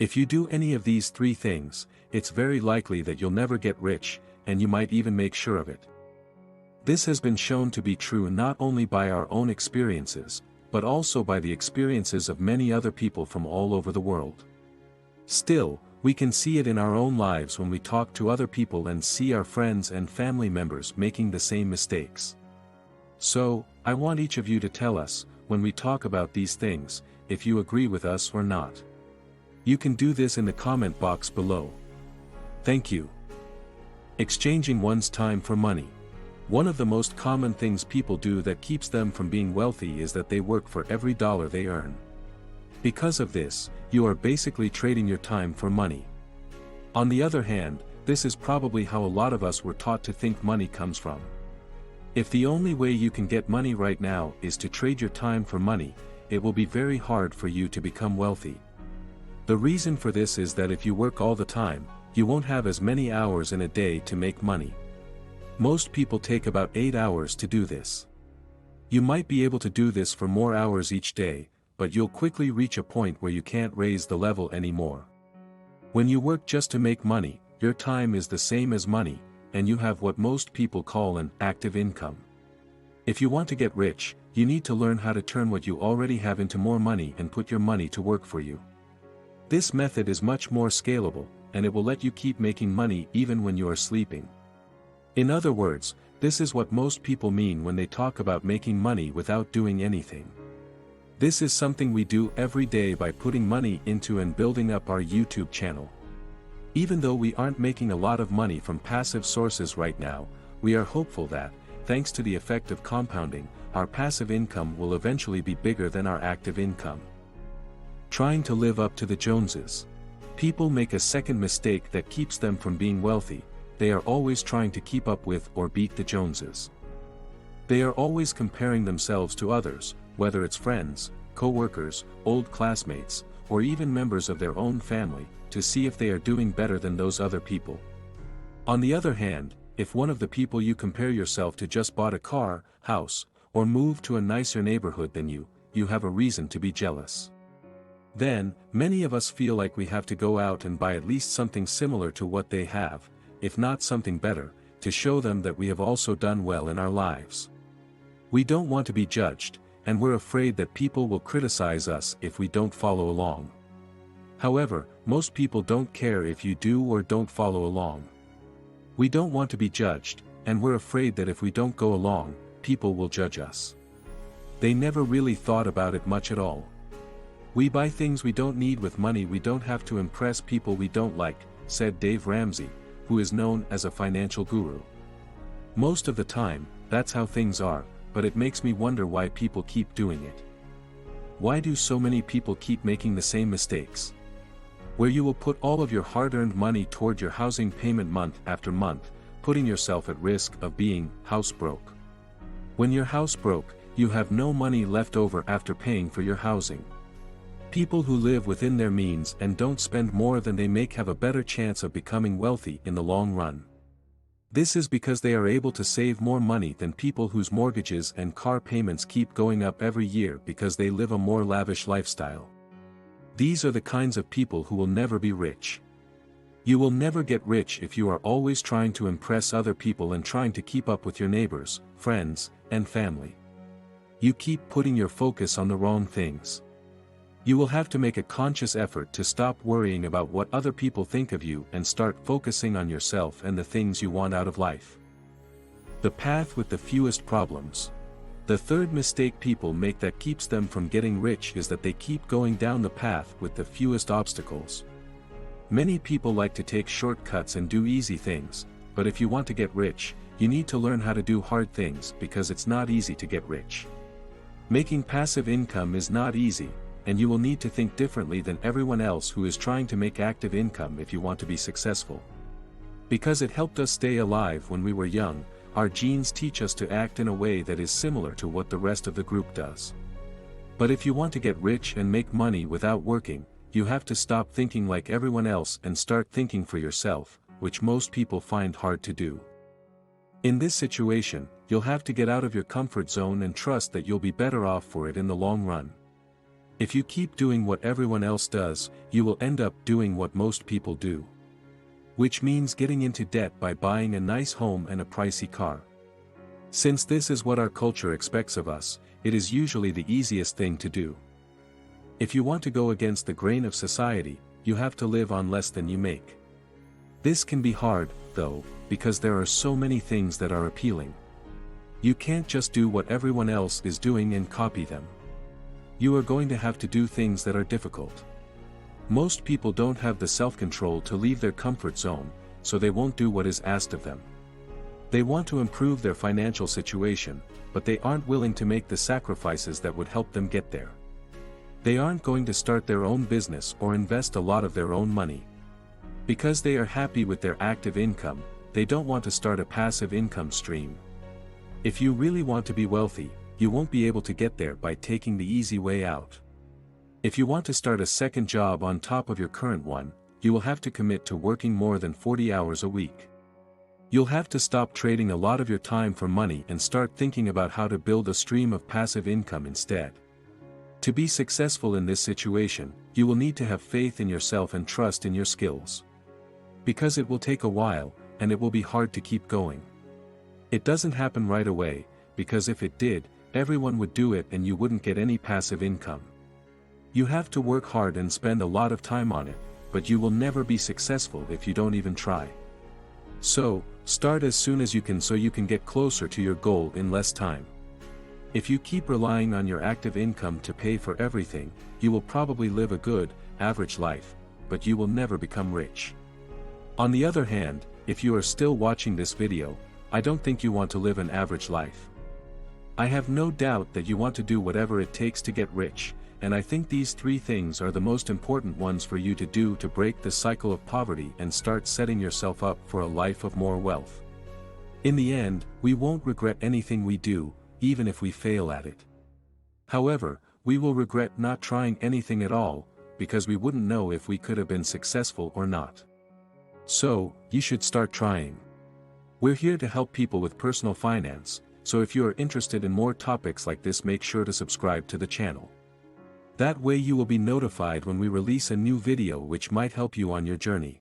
If you do any of these three things, it's very likely that you'll never get rich, and you might even make sure of it. This has been shown to be true not only by our own experiences, but also by the experiences of many other people from all over the world. Still, we can see it in our own lives when we talk to other people and see our friends and family members making the same mistakes. So, I want each of you to tell us, when we talk about these things, if you agree with us or not. You can do this in the comment box below. Thank you. Exchanging one's time for money. One of the most common things people do that keeps them from being wealthy is that they work for every dollar they earn. Because of this, you are basically trading your time for money. On the other hand, this is probably how a lot of us were taught to think money comes from. If the only way you can get money right now is to trade your time for money, it will be very hard for you to become wealthy. The reason for this is that if you work all the time, you won't have as many hours in a day to make money. Most people take about 8 hours to do this. You might be able to do this for more hours each day, but you'll quickly reach a point where you can't raise the level anymore. When you work just to make money, your time is the same as money, and you have what most people call an active income. If you want to get rich, you need to learn how to turn what you already have into more money and put your money to work for you. This method is much more scalable, and it will let you keep making money even when you are sleeping. In other words, this is what most people mean when they talk about making money without doing anything. This is something we do every day by putting money into and building up our YouTube channel. Even though we aren't making a lot of money from passive sources right now, we are hopeful that, thanks to the effect of compounding, our passive income will eventually be bigger than our active income. Trying to live up to the Joneses. People make a second mistake that keeps them from being wealthy. They are always trying to keep up with or beat the Joneses. They are always comparing themselves to others, whether it's friends, co-workers, old classmates, or even members of their own family, to see if they are doing better than those other people. On the other hand, if one of the people you compare yourself to just bought a car, house, or moved to a nicer neighborhood than you, you have a reason to be jealous. Then, many of us feel like we have to go out and buy at least something similar to what they have, if not something better, to show them that we have also done well in our lives. We don't want to be judged, and we're afraid that people will criticize us if we don't follow along. However, most people don't care if you do or don't follow along. We don't want to be judged, and we're afraid that if we don't go along, people will judge us. They never really thought about it much at all. We buy things we don't need with money we don't have to impress people we don't like, said Dave Ramsey, who is known as a financial guru. Most of the time, that's how things are, but it makes me wonder why people keep doing it. Why do so many people keep making the same mistakes? Where you will put all of your hard-earned money toward your housing payment month after month, putting yourself at risk of being house broke. When you're house broke, you have no money left over after paying for your housing. People who live within their means and don't spend more than they make have a better chance of becoming wealthy in the long run. This is because they are able to save more money than people whose mortgages and car payments keep going up every year because they live a more lavish lifestyle. These are the kinds of people who will never be rich. You will never get rich if you are always trying to impress other people and trying to keep up with your neighbors, friends, and family. You keep putting your focus on the wrong things. You will have to make a conscious effort to stop worrying about what other people think of you and start focusing on yourself and the things you want out of life. The path with the fewest problems. The third mistake people make that keeps them from getting rich is that they keep going down the path with the fewest obstacles. Many people like to take shortcuts and do easy things, but if you want to get rich, you need to learn how to do hard things because it's not easy to get rich. Making passive income is not easy, and you will need to think differently than everyone else who is trying to make active income if you want to be successful. Because it helped us stay alive when we were young, our genes teach us to act in a way that is similar to what the rest of the group does. But if you want to get rich and make money without working, you have to stop thinking like everyone else and start thinking for yourself, which most people find hard to do. In this situation, you'll have to get out of your comfort zone and trust that you'll be better off for it in the long run. If you keep doing what everyone else does, you will end up doing what most people do. Which means getting into debt by buying a nice home and a pricey car. Since this is what our culture expects of us, it is usually the easiest thing to do. If you want to go against the grain of society, you have to live on less than you make. This can be hard, though, because there are so many things that are appealing. You can't just do what everyone else is doing and copy them. You are going to have to do things that are difficult. Most people don't have the self-control to leave their comfort zone, so they won't do what is asked of them. They want to improve their financial situation, but they aren't willing to make the sacrifices that would help them get there. They aren't going to start their own business or invest a lot of their own money. Because they are happy with their active income, they don't want to start a passive income stream. If you really want to be wealthy, you won't be able to get there by taking the easy way out. If you want to start a second job on top of your current one, you will have to commit to working more than 40 hours a week. You'll have to stop trading a lot of your time for money and start thinking about how to build a stream of passive income instead. To be successful in this situation, you will need to have faith in yourself and trust in your skills. Because it will take a while, and it will be hard to keep going. It doesn't happen right away, because if it did, everyone would do it and you wouldn't get any passive income. You have to work hard and spend a lot of time on it, but you will never be successful if you don't even try. So, start as soon as you can so you can get closer to your goal in less time. If you keep relying on your active income to pay for everything, you will probably live a good, average life, but you will never become rich. On the other hand, if you are still watching this video, I don't think you want to live an average life. I have no doubt that you want to do whatever it takes to get rich, and I think these 3 things are the most important ones for you to do to break the cycle of poverty and start setting yourself up for a life of more wealth. In the end, we won't regret anything we do, even if we fail at it. However, we will regret not trying anything at all, because we wouldn't know if we could have been successful or not. So, you should start trying. We're here to help people with personal finance, so if you are interested in more topics like this, make sure to subscribe to the channel. That way you will be notified when we release a new video which might help you on your journey.